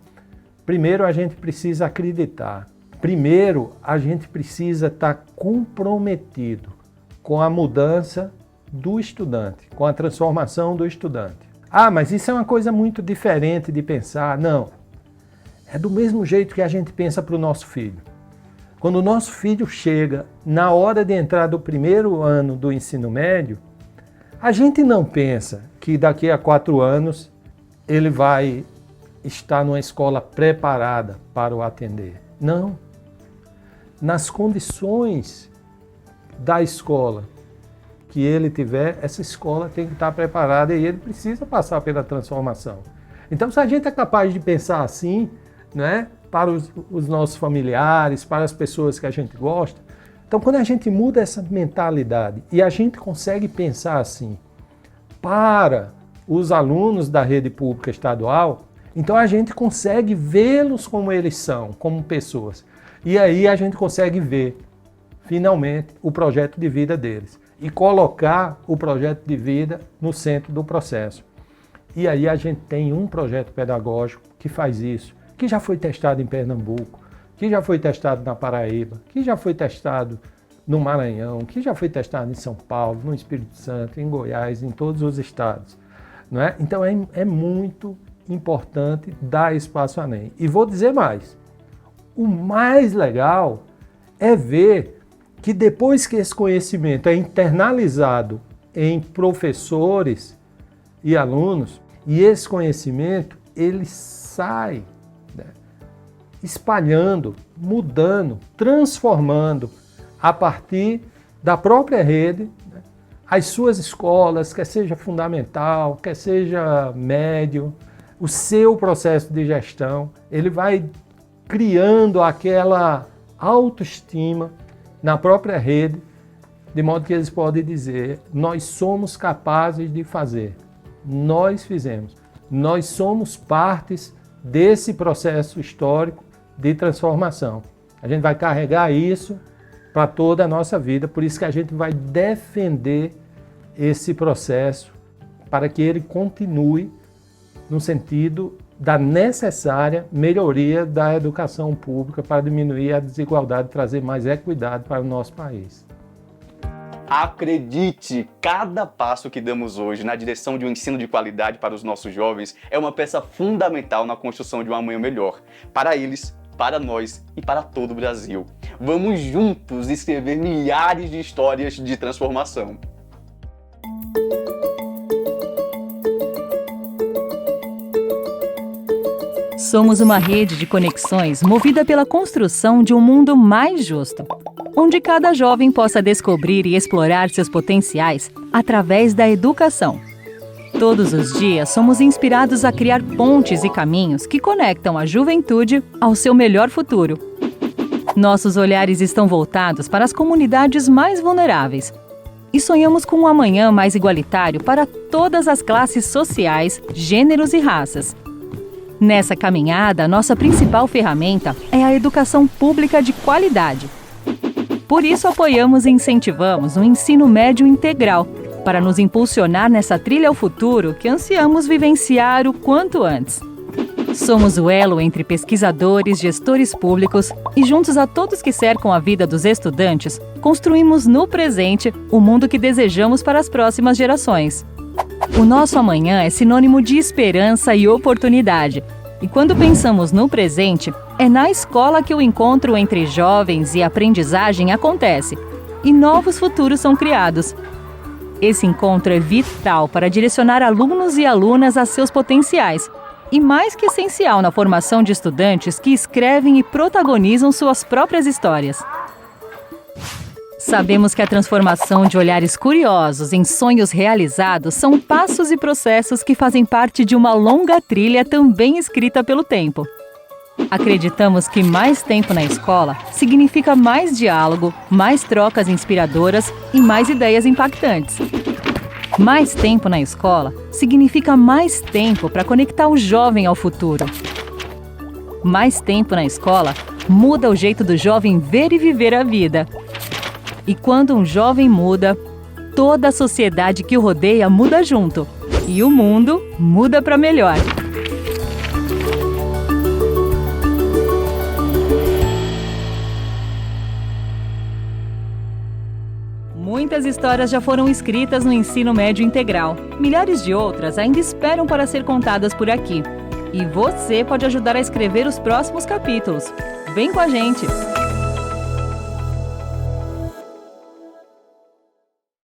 E: primeiro a gente precisa acreditar. Primeiro, a gente precisa estar comprometido com a mudança do estudante, com a transformação do estudante. Ah, mas isso é uma coisa muito diferente de pensar. Não, é do mesmo jeito que a gente pensa para o nosso filho. Quando o nosso filho chega na hora de entrar do primeiro ano do ensino médio, A gente não pensa que daqui a 4 anos ele vai estar numa escola preparada para o atender. Não. Nas condições da escola que ele tiver, essa escola tem que estar preparada e ele precisa passar pela transformação. Então, se a gente é capaz de pensar assim, né, para os nossos familiares, para as pessoas que a gente gosta, então quando a gente muda essa mentalidade e a gente consegue pensar assim para os alunos da rede pública estadual, então a gente consegue vê-los como eles são, como pessoas. E aí a gente consegue ver, finalmente, o projeto de vida deles e colocar o projeto de vida no centro do processo. E aí a gente tem um projeto pedagógico que faz isso, que já foi testado em Pernambuco, que já foi testado na Paraíba, que já foi testado no Maranhão, que já foi testado em São Paulo, no Espírito Santo, em Goiás, em todos os estados. Não é? Então é muito importante dar espaço à NEM. E vou dizer mais, o mais legal é ver que depois que esse conhecimento é internalizado em professores e alunos, e esse conhecimento ele sai, né, espalhando, mudando, transformando a partir da própria rede, né, as suas escolas, quer seja fundamental, quer seja médio, o seu processo de gestão, ele vai criando aquela autoestima na própria rede, de modo que eles podem dizer, nós somos capazes de fazer, nós fizemos, nós somos partes desse processo histórico de transformação. A gente vai carregar isso para toda a nossa vida, por isso que a gente vai defender esse processo para que ele continue no sentido da necessária melhoria da educação pública para diminuir a desigualdade e trazer mais equidade para o nosso país.
B: Acredite, cada passo que damos hoje na direção de um ensino de qualidade para os nossos jovens é uma peça fundamental na construção de um amanhã melhor, para eles, para nós e para todo o Brasil. Vamos juntos escrever milhares de histórias de transformação.
A: Somos uma rede de conexões movida pela construção de um mundo mais justo, onde cada jovem possa descobrir e explorar seus potenciais através da educação. Todos os dias somos inspirados a criar pontes e caminhos que conectam a juventude ao seu melhor futuro. Nossos olhares estão voltados para as comunidades mais vulneráveis e sonhamos com um amanhã mais igualitário para todas as classes sociais, gêneros e raças. Nessa caminhada, nossa principal ferramenta é a educação pública de qualidade. Por isso, apoiamos e incentivamos o ensino médio integral, para nos impulsionar nessa trilha ao futuro que ansiamos vivenciar o quanto antes. Somos o elo entre pesquisadores, gestores públicos e, juntos a todos que cercam a vida dos estudantes, construímos no presente o mundo que desejamos para as próximas gerações. O nosso amanhã é sinônimo de esperança e oportunidade. E quando pensamos no presente, é na escola que o encontro entre jovens e aprendizagem acontece, e novos futuros são criados. Esse encontro é vital para direcionar alunos e alunas a seus potenciais, e mais que essencial na formação de estudantes que escrevem e protagonizam suas próprias histórias. Sabemos que a transformação de olhares curiosos em sonhos realizados são passos e processos que fazem parte de uma longa trilha também escrita pelo tempo. Acreditamos que mais tempo na escola significa mais diálogo, mais trocas inspiradoras e mais ideias impactantes. Mais tempo na escola significa mais tempo para conectar o jovem ao futuro. Mais tempo na escola muda o jeito do jovem ver e viver a vida. E quando um jovem muda, toda a sociedade que o rodeia muda junto. E o mundo muda para melhor. Muitas histórias já foram escritas no ensino médio integral. Milhares de outras ainda esperam para ser contadas por aqui. E você pode ajudar a escrever os próximos capítulos. Vem com a gente!